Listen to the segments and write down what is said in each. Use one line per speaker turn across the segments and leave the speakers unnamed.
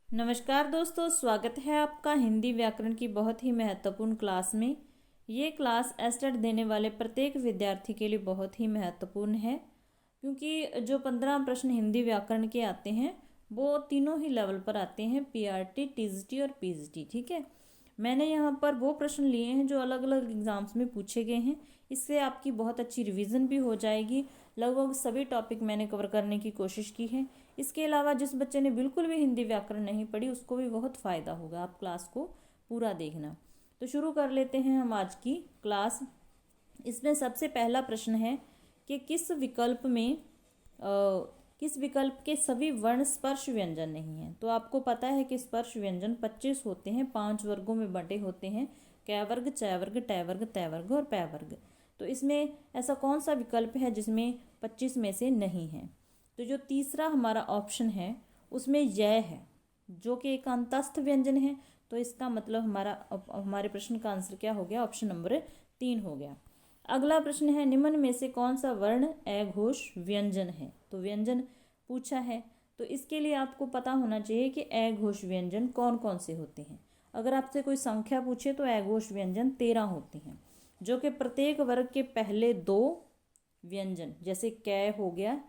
नमस्कार दोस्तों, स्वागत है आपका हिंदी व्याकरण की बहुत ही महत्वपूर्ण क्लास में। ये क्लास एस्टेट देने वाले प्रत्येक विद्यार्थी के लिए बहुत ही महत्वपूर्ण है, क्योंकि जो 15 प्रश्न हिंदी व्याकरण के आते हैं वो तीनों ही लेवल पर आते हैं, पीआरटी, टीजीटी और पीजीटी। ठीक है, मैंने यहाँ पर वो प्रश्न लिए हैं जो अलग अलग एग्जाम्स में पूछे गए हैं। इससे आपकी बहुत अच्छी रिवीजन भी हो जाएगी। लगभग सभी टॉपिक मैंने कवर करने की कोशिश की है। इसके अलावा जिस बच्चे ने बिल्कुल भी हिंदी व्याकरण नहीं पढ़ी उसको भी बहुत फ़ायदा होगा, आप क्लास को पूरा देखना। तो शुरू कर लेते हैं हम आज की क्लास। इसमें सबसे पहला प्रश्न है कि किस विकल्प के सभी वर्ण स्पर्श व्यंजन नहीं हैं। तो आपको पता है कि स्पर्श व्यंजन 25 होते हैं, 5 वर्गों में बंटे होते हैं, कै वर्ग, चै वर्ग, टै वर्ग, तै वर्ग और पै वर्ग। तो इसमें ऐसा कौन सा विकल्प है जिसमें 25 में से नहीं है? तो जो तीसरा हमारा ऑप्शन है उसमें यह है, जो कि एक अंतस्थ व्यंजन है। तो इसका मतलब हमारे प्रश्न का आंसर क्या हो गया? ऑप्शन नंबर 3 हो गया। अगला प्रश्न है, निम्न में से कौन सा वर्ण अघोष व्यंजन है? तो व्यंजन पूछा है, तो इसके लिए आपको पता होना चाहिए कि अघोष व्यंजन कौन कौन से होते हैं। अगर आपसे कोई संख्या पूछे तो अघोष व्यंजन 13 होते हैं, जो कि प्रत्येक वर्ग के पहले 2 व्यंजन, जैसे कै हो गया,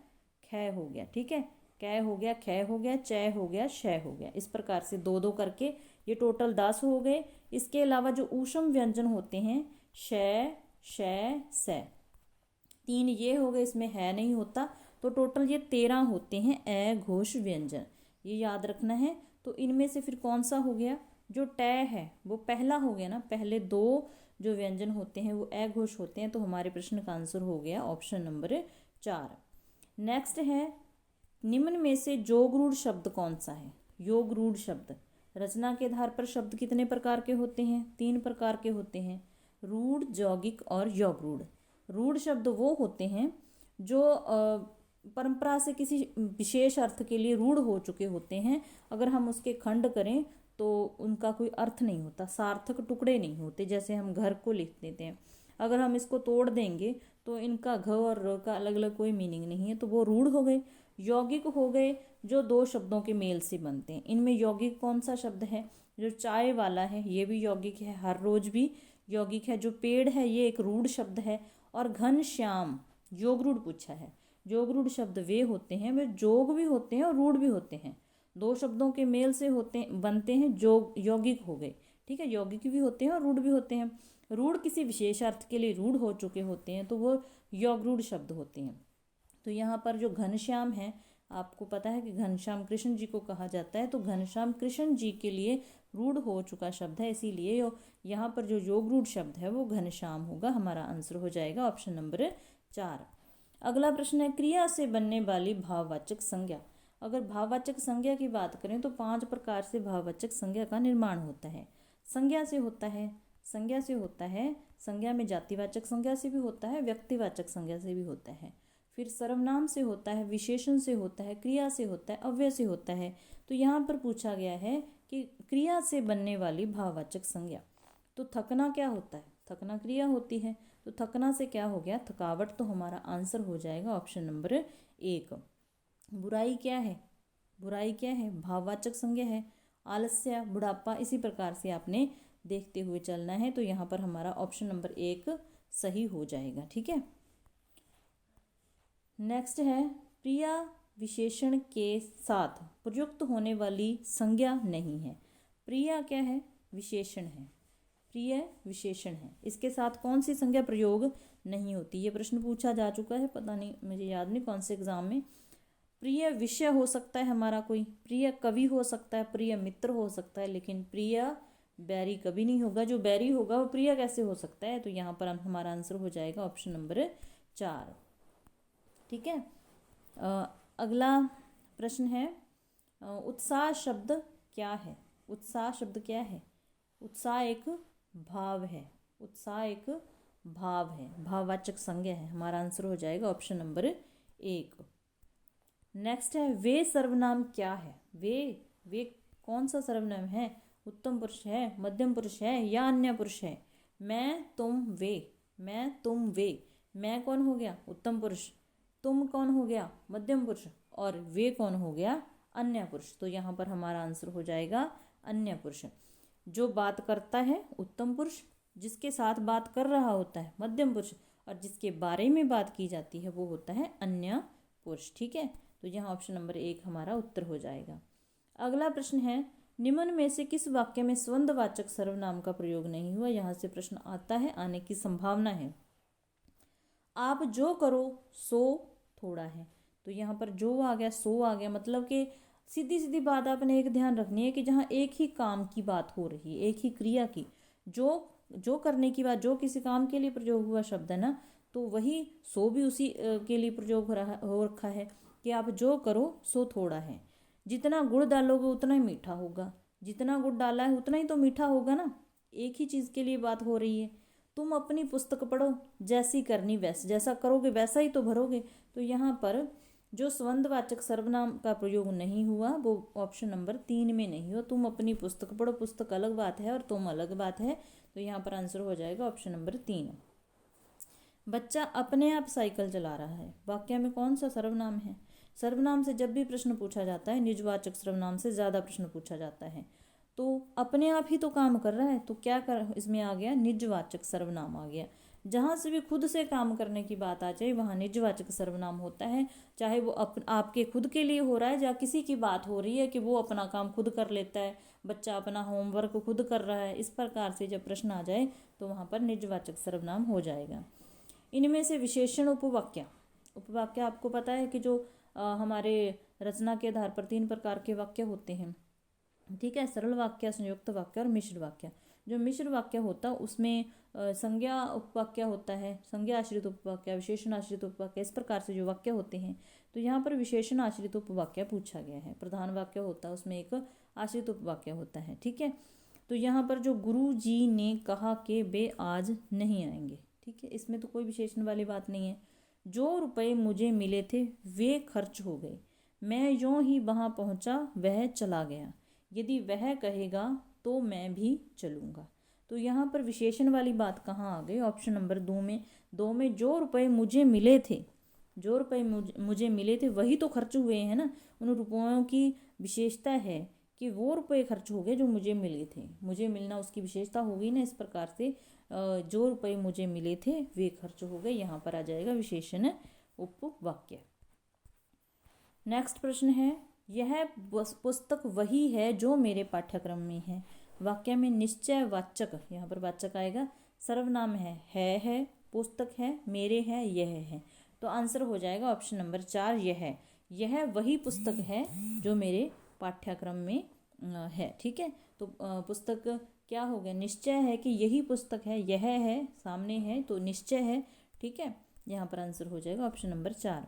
ख हो गया, ठीक है, कै हो गया, ख हो गया, चै हो गया, शय हो गया, इस प्रकार से 2-2 करके ये टोटल 10 हो गए। इसके अलावा जो ऊष्म व्यंजन होते हैं, शय, शय, स, 3 ये हो गए, इसमें है नहीं होता, तो टोटल ये 13 होते हैं अघोष व्यंजन। ये याद रखना है। तो इनमें से फिर कौन सा हो गया? जो टै है वो पहला हो गया ना, पहले 2 जो व्यंजन होते हैं वो अघोष होते हैं। तो हमारे प्रश्न का आंसर हो गया ऑप्शन नंबर 4। नेक्स्ट है, निम्न में से योग रूढ़ शब्द कौन सा है? योग रूढ़ शब्द, रचना के आधार पर शब्द कितने प्रकार के होते हैं? 3 प्रकार के होते हैं, रूढ़, यौगिक और योग रूढ़। रूढ़ शब्द वो होते हैं जो परंपरा से किसी विशेष अर्थ के लिए रूढ़ हो चुके होते हैं। अगर हम उसके खंड करें तो उनका कोई अर्थ नहीं होता, सार्थक टुकड़े नहीं होते। जैसे हम घर को लिख देते हैं, अगर हम इसको तोड़ देंगे तो इनका घ और र का अलग अलग कोई मीनिंग नहीं है, तो वो रूढ़ हो गए। यौगिक हो गए जो 2 शब्दों के मेल से बनते हैं। इनमें यौगिक कौन सा शब्द है? जो चाय वाला है ये भी यौगिक है, हर रोज भी यौगिक है, जो पेड़ है ये एक रूढ़ शब्द है, और घन श्याम योग रूढ़ पूछा है। योग रूढ़ शब्द वे होते हैं, वे जोग भी होते हैं और रूढ़ भी होते हैं, 2 शब्दों के मेल से बनते हैं, जोग यौगिक हो गए। ठीक है, यौगिक भी होते हैं और रूढ़ भी होते हैं। रूढ़ किसी विशेष अर्थ के लिए रूढ़ हो चुके होते हैं तो वो योग रूढ़ शब्द होते हैं। तो यहाँ पर जो घनश्याम है, आपको पता है कि घनश्याम कृष्ण जी को कहा जाता है, तो घनश्याम कृष्ण जी के लिए रूढ़ हो चुका शब्द है, इसीलिए यहाँ पर जो योग रूढ़ शब्द है वो घनश्याम होगा। हमारा आंसर हो जाएगा ऑप्शन नंबर 4। अगला प्रश्न है, क्रिया से बनने वाली भाववाचक संज्ञा। अगर भाववाचक संज्ञा की बात करें तो 5 प्रकार से भाववाचक संज्ञा का निर्माण होता है। संज्ञा से होता है, संज्ञा में जातिवाचक संज्ञा से भी होता है, व्यक्तिवाचक संज्ञा से भी होता है, फिर सर्वनाम से होता है, विशेषण से होता है, क्रिया से होता है, अव्यय से होता है। तो यहाँ पर पूछा गया है कि क्रिया से बनने वाली भाववाचक संज्ञा। तो थकना क्या होता है? थकना क्रिया होती है, तो थकना से क्या हो गया? थकावट। तो हमारा आंसर हो जाएगा ऑप्शन नंबर 1। बुराई क्या है? बुराई क्या है? भाववाचक संज्ञा है। आलस्य, बुढ़ापा, इसी प्रकार से आपने देखते हुए चलना है। तो यहाँ पर हमारा ऑप्शन नंबर 1 सही हो जाएगा। ठीक है, नेक्स्ट है, प्रिया विशेषण के साथ प्रयुक्त होने वाली संज्ञा नहीं है। प्रिया क्या है? विशेषण है, प्रिय विशेषण है, इसके साथ कौन सी संज्ञा प्रयोग नहीं होती? ये प्रश्न पूछा जा चुका है, पता नहीं, मुझे याद नहीं कौन से एग्जाम में। प्रिय विषय हो सकता है हमारा कोई, प्रिय कवि हो सकता है, प्रिय मित्र हो सकता है, लेकिन प्रिय बैरी कभी नहीं होगा। जो बैरी होगा वो प्रिय कैसे हो सकता है? तो यहाँ पर हमारा आंसर हो जाएगा ऑप्शन नंबर 4। ठीक है, अगला प्रश्न है, उत्साह शब्द क्या है? उत्साह शब्द क्या है? उत्साह एक भाव है, उत्साह एक भाव है, भाववाचक संज्ञा है। हमारा आंसर हो जाएगा ऑप्शन नंबर 1। नेक्स्ट है, वे सर्वनाम क्या है? वे कौन सा सर्वनाम है? उत्तम पुरुष है, मध्यम पुरुष है या अन्य पुरुष है? मैं, तुम, वे, मैं, तुम, वे। मैं कौन हो गया? उत्तम पुरुष। तुम कौन हो गया? मध्यम पुरुष। और वे कौन हो गया? अन्य पुरुष। तो यहाँ पर हमारा आंसर हो जाएगा अन्य पुरुष। जो बात करता है उत्तम पुरुष, जिसके साथ बात कर रहा होता है मध्यम पुरुष, और जिसके बारे में बात की जाती है वो होता है अन्य पुरुष। ठीक है, तो यहाँ ऑप्शन नंबर 1 हमारा उत्तर हो जाएगा। अगला प्रश्न है, निम्न में से किस वाक्य में संबंधवाचक सर्वनाम का प्रयोग नहीं हुआ। यहाँ से प्रश्न आता है, आने की संभावना है। आप जो करो सो थोड़ा है। तो यहाँ पर जो आ गया, सो आ गया, मतलब कि सीधी सीधी बात आपने एक ध्यान रखनी है कि जहाँ एक ही काम की बात हो रही है, एक ही क्रिया की, जो करने की बात, जो किसी काम के लिए प्रयोग हुआ शब्द है ना, तो वही सो भी उसी के लिए प्रयोग हो रखा है कि आप जो करो सो थोड़ा है। जितना गुड़ डालोगे उतना ही मीठा होगा, जितना गुड़ डाला है उतना ही तो मीठा होगा ना। एक ही चीज़ के लिए बात हो रही है। तुम अपनी पुस्तक पढ़ो, जैसी करनी वैसे, जैसा करोगे वैसा ही तो भरोगे। तो यहाँ पर जो संबंधवाचक सर्वनाम का प्रयोग नहीं हुआ वो ऑप्शन नंबर 3 में नहीं हुआ। तुम अपनी पुस्तक पढ़ो, पुस्तक अलग बात है और तुम अलग बात है। तो यहाँ पर आंसर हो जाएगा ऑप्शन नंबर 3। बच्चा अपने आप साइकिल चला रहा है, वाक्य में कौन सा सर्वनाम है। सर्वनाम से जब भी प्रश्न पूछा जाता है, निजवाचक सर्वनाम से ज़्यादा प्रश्न पूछा जाता है। तो अपने आप ही तो काम कर रहा है, तो क्या कर इसमें आ गया, निजवाचक सर्वनाम आ गया। जहाँ से भी खुद से काम करने की बात आ जाए वहाँ निजवाचक सर्वनाम होता है। चाहे वो आपके खुद के लिए हो रहा है या किसी की बात हो रही है कि वो अपना काम खुद कर लेता है, बच्चा अपना होमवर्क खुद कर रहा है, इस प्रकार से जब प्रश्न आ जाए तो वहाँ पर निजवाचक सर्वनाम हो जाएगा। इनमें से विशेषण उपवाक्य, उपवाक्य आपको पता है कि जो हमारे रचना के आधार पर 3 प्रकार के वाक्य होते हैं। ठीक है, सरल वाक्य, संयुक्त वाक्य और मिश्र वाक्य। जो मिश्र वाक्य होता है उसमें संज्ञा उपवाक्य होता है, संज्ञा आश्रित उपवाक्य, विशेषण आश्रित उपवाक्य, इस प्रकार से जो वाक्य होते हैं। तो यहाँ पर विशेषण आश्रित उपवाक्य पूछा गया है। प्रधान वाक्य होता है उसमें एक आश्रित उपवाक्य होता है। ठीक है, तो यहाँ पर जो गुरु जी ने कहा कि वे आज नहीं आएंगे, ठीक है, इसमें तो कोई विशेषण वाली बात नहीं है। जो रुपए मुझे मिले थे वे खर्च हो गए, मैं यूं ही वहां पहुंचा वह चला गया, यदि वह कहेगा तो मैं भी चलूँगा। तो यहाँ पर विशेषण वाली बात कहाँ आ गई, ऑप्शन नंबर 2 में। 2 में जो रुपए मुझे मिले थे, जो रुपए मुझे मिले थे वही तो खर्च हुए हैं ना। उन रुपयों की विशेषता है कि वो रुपए खर्च हो गए जो मुझे मिले थे, मुझे मिलना उसकी विशेषता होगी ना। इस प्रकार से जो रुपए मुझे मिले थे वे खर्च हो गए, यहाँ पर आ जाएगा विशेषण उपवाक्य। नेक्स्ट प्रश्न है, यह पुस्तक वही है जो मेरे पाठ्यक्रम में है। वाक्य में निश्चय वाचक, यहाँ पर वाचक आएगा, सर्वनाम है, पुस्तक है, मेरे है, यह है। तो आंसर हो जाएगा ऑप्शन नंबर 4, यह वही पुस्तक है जो मेरे पाठ्यक्रम में है। ठीक है, तो पुस्तक क्या हो गया, निश्चय है कि यही पुस्तक है, यह है, सामने है तो निश्चय है। ठीक है, यहाँ पर आंसर हो जाएगा ऑप्शन नंबर 4।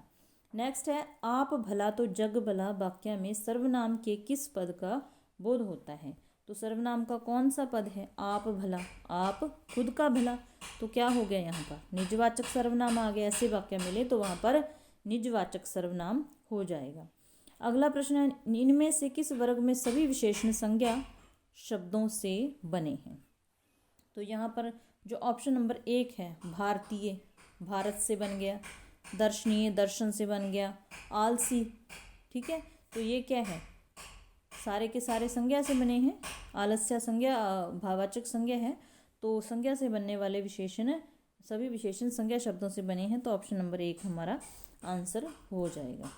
नेक्स्ट है, आप भला तो जग भला वाक्य में सर्वनाम के किस पद का बोध होता है। तो सर्वनाम का कौन सा पद है, आप भला, आप खुद का भला। तो क्या हो गया, यहाँ पर निजवाचक सर्वनाम आ गया। ऐसे वाक्य मिले तो वहाँ पर निजवाचक सर्वनाम हो जाएगा। अगला प्रश्न है, इनमें से किस वर्ग में सभी विशेषण संज्ञा शब्दों से बने हैं। तो यहाँ पर जो ऑप्शन नंबर 1 है, भारतीय, भारत से बन गया, दर्शनीय, दर्शन से बन गया, आलसी। ठीक है, तो ये क्या है, सारे के सारे संज्ञा से बने हैं। आलस्य संज्ञा भाववाचक संज्ञा है, तो संज्ञा से बनने वाले विशेषण, सभी विशेषण संज्ञा शब्दों से बने हैं। तो ऑप्शन नंबर 1 हमारा आंसर हो जाएगा।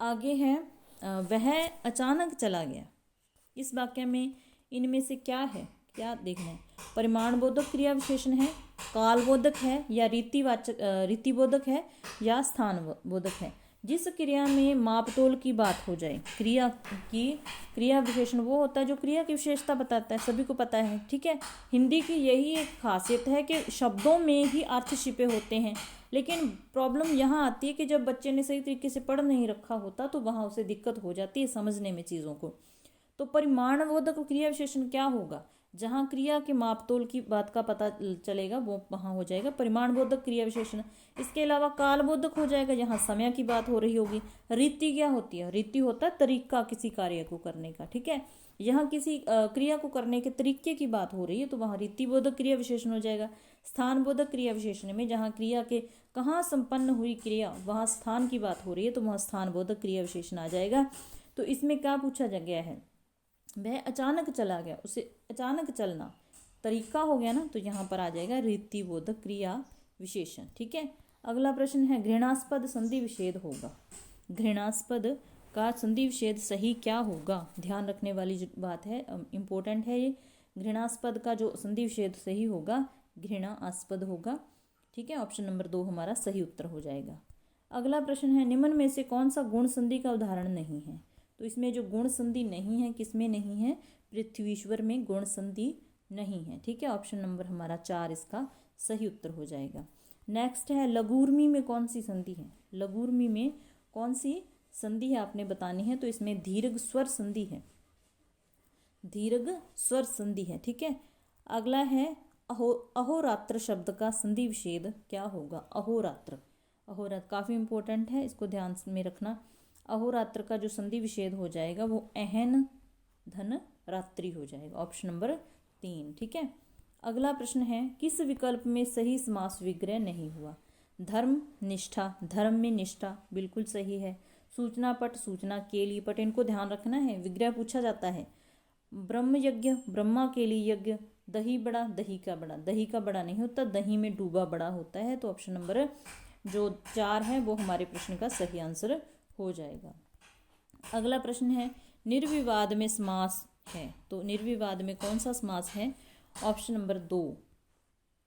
आगे है, वह अचानक चला गया। इस वाक्य में इनमें से क्या है, क्या देखना है, परिमाणबोधक क्रिया विशेषण है, कालबोधक है, या रीतिबोधक है, या स्थानबोधक है। जिस क्रिया में मापतोल की बात हो जाए, क्रिया विशेषण वो होता है जो क्रिया की विशेषता बताता है, सभी को पता है। ठीक है, हिंदी की यही एक खासियत है कि शब्दों में ही अर्थ छिपे होते हैं। लेकिन प्रॉब्लम यहाँ आती है कि जब बच्चे ने सही तरीके से पढ़ नहीं रखा होता तो वहाँ उसे दिक्कत हो जाती है समझने में चीज़ों को। तो परिमाणबोधक क्रिया विशेषण क्या होगा, जहाँ क्रिया के मापतोल की बात का पता चलेगा वो वहाँ हो जाएगा परिमाणबोधक क्रिया विशेषण। इसके अलावा कालबोधक हो जाएगा, यहाँ समय की बात हो रही होगी। रीति क्या होती है? रीति होता है तरीका किसी कार्य को करने का, ठीक है। यहाँ किसी क्रिया को करने के तरीके की बात हो रही है तो वहाँ रीतिबोधक क्रिया विशेषण हो जाएगा। स्थानबोधक क्रिया विशेषण में जहाँ क्रिया के कहाँ संपन्न हुई क्रिया वहाँ स्थान की बात हो रही है तो वहाँ स्थानबोधक क्रिया विशेषण आ जाएगा। तो इसमें क्या पूछा जा गया है? वह अचानक चला गया, उसे अचानक चलना तरीका हो गया ना, तो यहाँ पर आ जाएगा रीतिबोधक क्रिया विशेषण, ठीक है। अगला प्रश्न है घृणास्पद संधि विच्छेद होगा। घृणास्पद का संधि विच्छेद सही क्या होगा? ध्यान रखने वाली जो बात है, इम्पोर्टेंट है ये। घृणास्पद का जो संधि विच्छेद सही होगा घृणास्पद होगा, ठीक है। ऑप्शन नंबर 2 हमारा सही उत्तर हो जाएगा। अगला प्रश्न है निम्न में से कौन सा गुण संधि का उदाहरण नहीं है? तो इसमें जो गुण संधि नहीं है किसमें नहीं है? पृथ्वीश्वर में गुण संधि नहीं है, ठीक है। ऑप्शन नंबर हमारा 4 इसका सही उत्तर हो जाएगा। नेक्स्ट है लघुर्मी में कौन सी संधि है? लघुर्मी में कौन सी संधि है आपने बतानी है। तो इसमें दीर्घ स्वर संधि है, दीर्घ स्वर संधि है, ठीक है। अगला है अहोरात्र शब्द का संधि विच्छेद क्या होगा? अहोरात्र, अहोरात्र काफ़ी इंपॉर्टेंट है, इसको ध्यान में रखना। अहोरात्र का जो संधि विच्छेद हो जाएगा वो अहन धन रात्रि हो जाएगा। ऑप्शन नंबर 3, ठीक है। अगला प्रश्न है किस विकल्प में सही समास विग्रह नहीं हुआ? धर्म निष्ठा, धर्म में निष्ठा बिल्कुल सही है। सूचना पट, सूचना के लिए पट, इनको ध्यान रखना है, विग्रह पूछा जाता है। ब्रह्म यज्ञ, ब्रह्मा के लिए यज्ञ। दही बड़ा, दही का बड़ा, दही का बड़ा नहीं होता, दही में डूबा बड़ा होता है। तो ऑप्शन नंबर जो 4 है वो हमारे प्रश्न का सही आंसर हो जाएगा। अगला प्रश्न है निर्विवाद में समास है, तो निर्विवाद में कौन सा समास है? ऑप्शन नंबर 2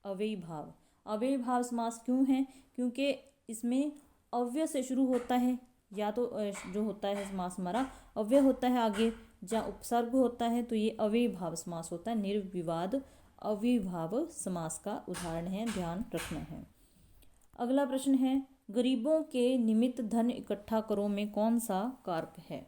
अव्ययी भाव। अव्ययी भाव समास क्यों है? क्योंकि इसमें अव्यय से शुरू होता है, या तो जो होता है समास हमारा अव्यय होता है आगे, जहाँ उपसर्ग होता है तो ये अव्ययी भाव समास होता है। निर्विवाद अव्ययी भाव समास का उदाहरण है, ध्यान रखना है। अगला प्रश्न है गरीबों के निमित्त धन इकट्ठा करो में कौन सा कारक है?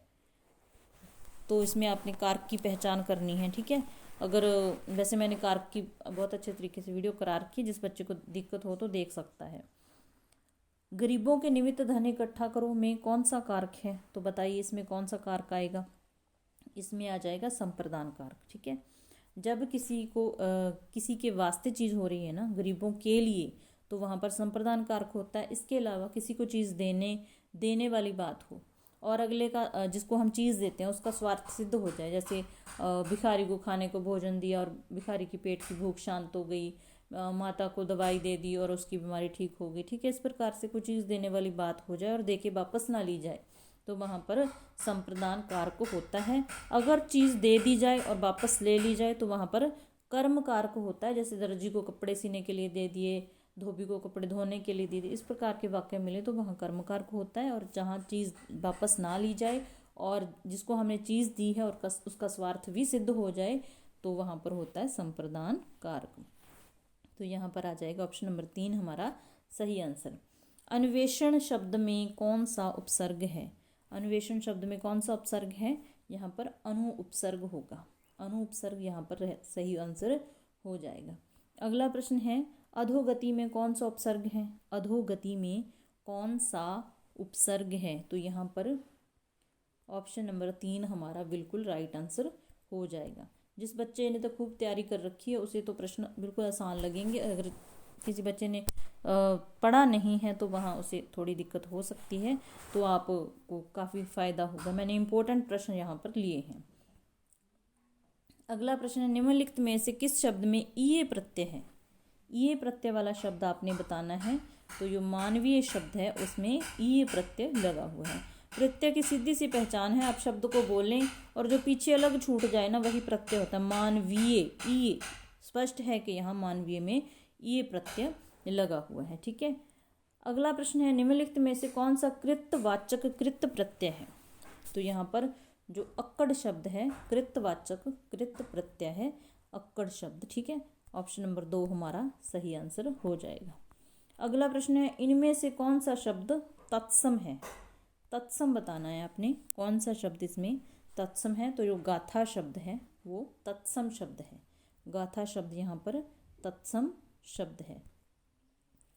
तो इसमें आपने कारक की पहचान करनी है, ठीक है। अगर वैसे मैंने कारक की बहुत अच्छे तरीके से वीडियो करा रखी है, जिस बच्चे को दिक्कत हो तो देख सकता है। गरीबों के निमित्त धन इकट्ठा करो में कौन सा कारक है? तो बताइए इसमें कौन सा कारक आएगा? इसमें आ जाएगा संप्रदान कारक, ठीक है। जब किसी को किसी के वास्ते चीज़ हो रही है ना, गरीबों के लिए, तो वहाँ पर संप्रदान कारक होता है। इसके अलावा किसी को चीज़ देने वाली बात हो और अगले का जिसको हम चीज़ देते हैं उसका स्वार्थ सिद्ध हो जाए, जैसे भिखारी को खाने को भोजन दिया और भिखारी की पेट की भूख शांत हो गई, माता को दवाई दे दी और उसकी बीमारी ठीक हो गई, ठीक है। इस प्रकार से कोई चीज़ देने वाली बात हो जाए और दे के वापस ना ली जाए तो वहाँ पर संप्रदान कारक होता है। अगर चीज़ दे दी जाए और वापस ले ली जाए तो वहाँ पर कर्म कारक होता है, जैसे दर्जी को कपड़े सीने के लिए दे दिए, धोबी को कपड़े धोने के लिए दे दिए, इस प्रकार के वाक्य मिले तो वहाँ कर्म कारक होता है। और जहाँ चीज़ वापस ना ली जाए और जिसको हमने चीज़ दी है और उसका स्वार्थ भी सिद्ध हो जाए तो वहाँ पर होता है संप्रदान कारक। तो यहाँ पर आ जाएगा ऑप्शन नंबर 3 हमारा सही आंसर। अन्वेषण शब्द में कौन सा उपसर्ग है? अन्वेषण शब्द में कौन सा उपसर्ग है? यहाँ पर अनु उपसर्ग होगा, अनु उपसर्ग यहाँ पर सही आंसर हो जाएगा। अगला प्रश्न है अधोगति में कौन सा उपसर्ग है? अधोगति में कौन सा उपसर्ग है? तो यहाँ पर ऑप्शन नंबर 3 हमारा बिल्कुल राइट आंसर हो जाएगा। जिस बच्चे ने तो खूब तैयारी कर रखी है उसे तो प्रश्न बिल्कुल आसान लगेंगे। अगर किसी बच्चे ने पढ़ा नहीं है तो वहाँ उसे थोड़ी दिक्कत हो सकती है, तो आपको काफ़ी फायदा होगा। मैंने इम्पोर्टेंट प्रश्न यहाँ पर लिए हैं। अगला प्रश्न है निम्नलिखित में से किस शब्द में ईए प्रत्यय है? ईए प्रत्यय वाला शब्द आपने बताना है। तो जो मानवीय शब्द है उसमें ईए प्रत्यय लगा हुआ है। प्रत्यय की सीधी सी पहचान है, आप शब्द को बोलें और जो पीछे अलग छूट जाए ना वही प्रत्यय होता है। मानवीय, ईए, स्पष्ट है कि यहाँ मानवीय में ईए प्रत्यय लगा हुआ है, ठीक है। अगला प्रश्न है निम्नलिखित में से कौन सा कृतवाचक कृत प्रत्यय है? तो यहाँ पर जो अक्कड़ शब्द है कृतवाचक कृत प्रत्यय है, अक्कड़ शब्द, ठीक है। ऑप्शन नंबर 2 हमारा सही आंसर हो जाएगा। अगला प्रश्न है इनमें से कौन सा शब्द तत्सम है? तत्सम बताना है आपने, कौन सा शब्द इसमें तत्सम है? तो जो गाथा शब्द है वो तत्सम शब्द है। गाथा शब्द यहाँ पर तत्सम शब्द है।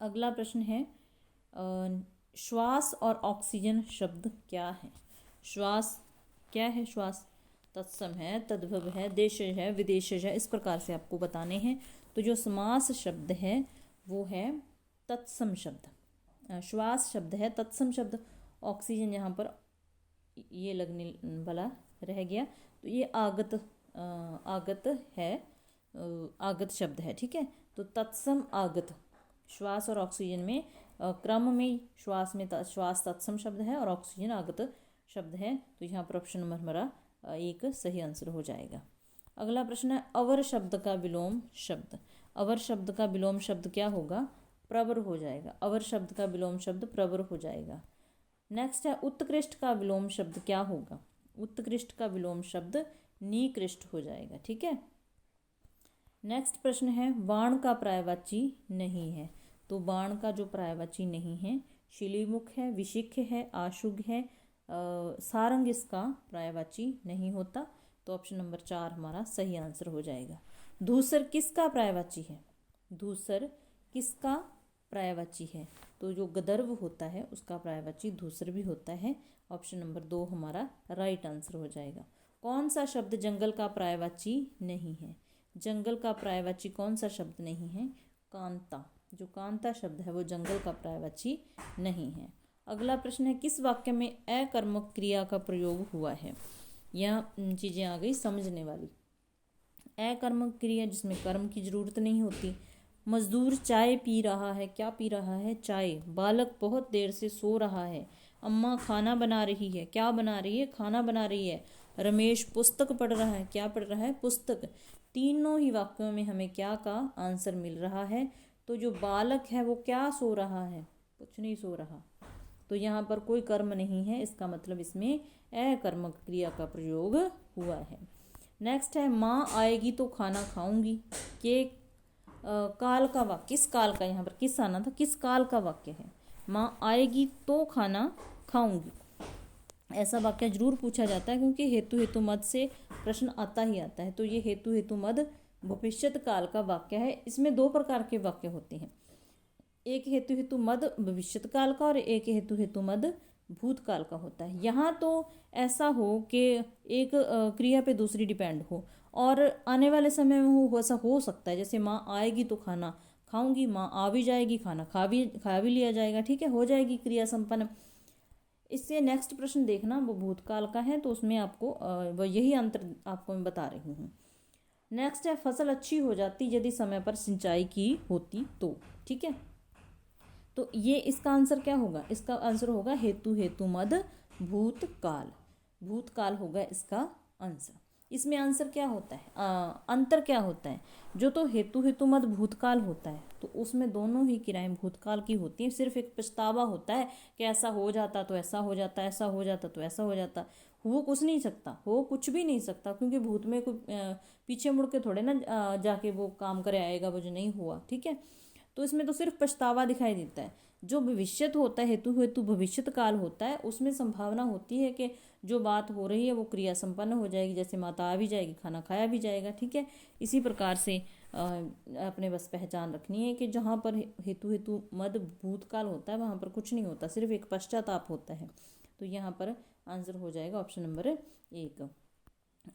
अगला प्रश्न है श्वास और ऑक्सीजन शब्द क्या है। श्वास क्या है, श्वास तत्सम है, तद्भव है, देशज है, विदेशज है, इस प्रकार से आपको बताने हैं। तो जो समास शब्द है वो है तत्सम शब्द। श्वास शब्द है तत्सम शब्द, ऑक्सीजन यहाँ पर ये लगने वाला रह गया, तो ये आगत है, आगत शब्द है, ठीक है। तो तत्सम आगत, श्वास और ऑक्सीजन में क्रम में श्वास में श्वास तत्सम शब्द है और ऑक्सीजन आगत शब्द है। तो यहाँ पर ऑप्शन नंबर हमारा एक सही आंसर हो जाएगा। अगला प्रश्न है अवर शब्द का विलोम शब्द। अवर शब्द का विलोम शब्द क्या होगा, प्रवर हो जाएगा। अवर शब्द का विलोम शब्द प्रवर हो जाएगा। नेक्स्ट है उत्कृष्ट का विलोम शब्द क्या होगा। उत्कृष्ट का विलोम शब्द निकृष्ट हो जाएगा, ठीक है। नेक्स्ट प्रश्न है वाण का पर्यायवाची नहीं है। तो वाण का जो पर्यायवाची नहीं है, शिलीमुख है, विशिख है, आशुग है, सारंग इसका पर्यायवाची नहीं होता। तो ऑप्शन नंबर 4 हमारा सही आंसर हो जाएगा। धूसर किसका पर्यायवाची है। धूसर किसका पर्यायवाची है, तो जो गंधर्व होता है उसका पर्यायवाची धूसर भी होता है। ऑप्शन नंबर 2 हमारा राइट आंसर हो जाएगा। कौन सा शब्द जंगल का पर्यायवाची नहीं है। जंगल का पर्यायवाची कौन सा शब्द नहीं है, कांता। जो कांता शब्द है वो जंगल का पर्यायवाची नहीं है। अगला प्रश्न है किस वाक्य में अकर्मक क्रिया का प्रयोग हुआ है। यह चीज़ें आ गई समझने वाली। अकर्मक क्रिया जिसमें कर्म की जरूरत नहीं होती। मजदूर चाय पी रहा है, क्या पी रहा है, चाय। बालक बहुत देर से सो रहा है। अम्मा खाना बना रही है, क्या बना रही है, खाना बना रही है। रमेश पुस्तक पढ़ रहा है, क्या पढ़ रहा है, पुस्तक। तीनों ही वाक्यों में हमें क्या का आंसर मिल रहा है। तो जो बालक है वो क्या सो रहा है, कुछ नहीं सो रहा। तो यहाँ पर कोई कर्म नहीं है, इसका मतलब इसमें अकर्मक क्रिया का प्रयोग हुआ है। नेक्स्ट है माँ आएगी तो खाना खाऊंगी। के काल का वाक्य, किस काल का, यहाँ पर किस आना था, किस काल का वाक्य है। माँ आएगी तो खाना खाऊंगी, ऐसा वाक्य जरूर पूछा जाता है क्योंकि हेतु हेतु मद से प्रश्न आता ही आता है। तो ये हेतु हेतु मद भविष्यत काल का वाक्य है। इसमें 2 प्रकार के वाक्य होते हैं, एक हेतु हेतु मद भविष्यत काल का और एक हेतु हेतु मद भूतकाल का होता है। यहाँ तो ऐसा हो कि एक क्रिया पे दूसरी डिपेंड हो और आने वाले समय में हो, ऐसा हो सकता है। जैसे माँ आएगी तो खाना खाऊंगी, माँ आ भी जाएगी, खाना खा भी लिया जाएगा, ठीक है, हो जाएगी क्रिया संपन्न। इससे नेक्स्ट प्रश्न देखना, वो भूतकाल का है, तो उसमें आपको वो यही अंतर आपको मैं बता रही हूँ। नेक्स्ट है फसल अच्छी हो जाती यदि समय पर सिंचाई की होती तो, ठीक है। तो ये इसका आंसर क्या होगा, इसका आंसर होगा हेतु हेतु मद भूतकाल। भूतकाल होगा इसका आंसर। इसमें आंसर क्या होता है, अंतर क्या होता है। जो तो हेतु हेतु मद भूतकाल होता है तो उसमें दोनों ही क्रियाएं भूतकाल की होती हैं। सिर्फ एक पछतावा होता है कि ऐसा हो जाता तो ऐसा हो जाता, ऐसा हो जाता तो ऐसा हो जाता। हो कुछ नहीं सकता, हो कुछ भी नहीं सकता, क्योंकि भूत में कोई पीछे मुड़ के थोड़े ना जाके वो काम करे आएगा वो जो नहीं हुआ, ठीक है। तो इसमें तो सिर्फ पछतावा दिखाई देता है। जो भविष्यत होता है, हेतु हेतु भविष्यत काल होता है, उसमें संभावना होती है कि जो बात हो रही है वो क्रिया संपन्न हो जाएगी। जैसे माता आ भी जाएगी, खाना खाया भी जाएगा, ठीक है। इसी प्रकार से अपने बस पहचान रखनी है कि जहाँ पर हेतु हेतु मद भूतकाल होता है वहाँ पर कुछ नहीं होता, सिर्फ एक पश्चाताप होता है। तो यहाँ पर आंसर हो जाएगा ऑप्शन नंबर 1।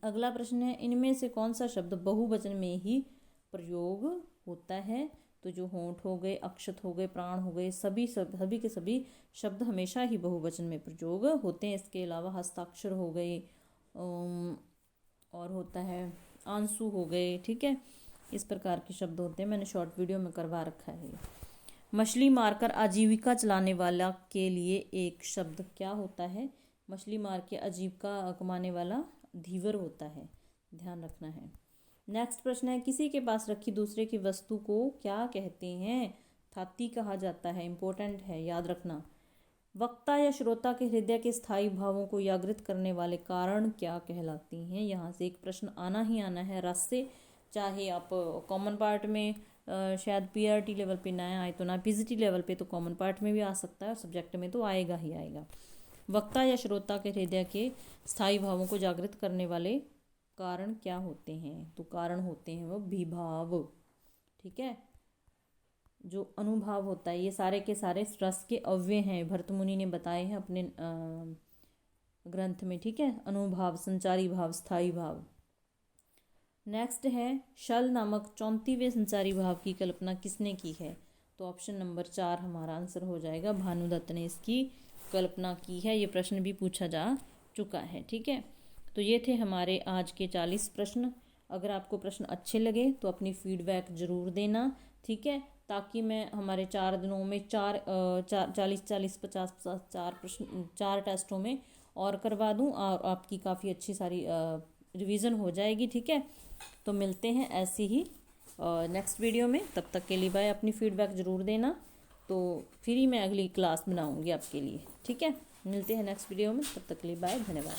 अगला प्रश्न है इनमें से कौन सा शब्द बहुवचन में ही प्रयोग होता है। तो जो होंठ हो गए, अक्षत हो गए, प्राण हो गए, सभी के सभी शब्द हमेशा ही बहुवचन में प्रयोग होते हैं। इसके अलावा हस्ताक्षर हो गए और होता है आंसू हो गए, ठीक है। इस प्रकार के शब्द होते हैं, मैंने शॉर्ट वीडियो में करवा रखा है। मछली मारकर आजीविका चलाने वाला के लिए एक शब्द क्या होता है। मछली मार के आजीविका कमाने वाला धीवर होता है, ध्यान रखना है। नेक्स्ट प्रश्न है किसी के पास रखी दूसरे की वस्तु को क्या कहते हैं। थाती कहा जाता है, इंपॉर्टेंट है, याद रखना। वक्ता या श्रोता के हृदय के स्थायी भावों को जागृत करने वाले कारण क्या कहलाते हैं। यहाँ से एक प्रश्न आना ही आना है रस से, चाहे आप कॉमन पार्ट में शायद पीआरटी लेवल पे ना आए तो ना पीजीटी लेवल पे, तो कॉमन पार्ट में भी आ सकता है और सब्जेक्ट में तो आएगा ही आएगा। वक्ता या श्रोता के हृदय के स्थायी भावों को जागृत करने वाले कारण क्या होते हैं? तो कारण होते हैं वो विभाव, ठीक है। जो अनुभाव होता है, ये सारे के सारे रस के अव्यय हैं, भर्तमुनि ने बताए हैं अपने ग्रंथ में, ठीक है। अनुभाव, संचारी भाव, स्थायी भाव। नेक्स्ट है शल नामक 34वें संचारी भाव की कल्पना किसने की है? तो ऑप्शन नंबर 4 हमारा आंसर हो जाएगा, भानुदत्त ने इसकी कल्पना की है। ये प्रश्न भी पूछा जा चुका है, ठीक है। तो ये थे हमारे आज के 40 प्रश्न। अगर आपको प्रश्न अच्छे लगे तो अपनी फीडबैक ज़रूर देना, ठीक है, ताकि मैं हमारे 4 दिनों में 40 50 4 प्रश्न 4 टेस्टों में और करवा दूं और आपकी काफ़ी अच्छी सारी रिवीजन हो जाएगी, ठीक है। तो मिलते हैं ऐसे ही नेक्स्ट वीडियो में। तब तक के लिए बाय। अपनी फीडबैक ज़रूर देना, तो फिर ही मैं अगली क्लास बनाऊंगी आपके लिए, ठीक है। मिलते हैं नेक्स्ट वीडियो में, तब तक के लिए बाय, धन्यवाद।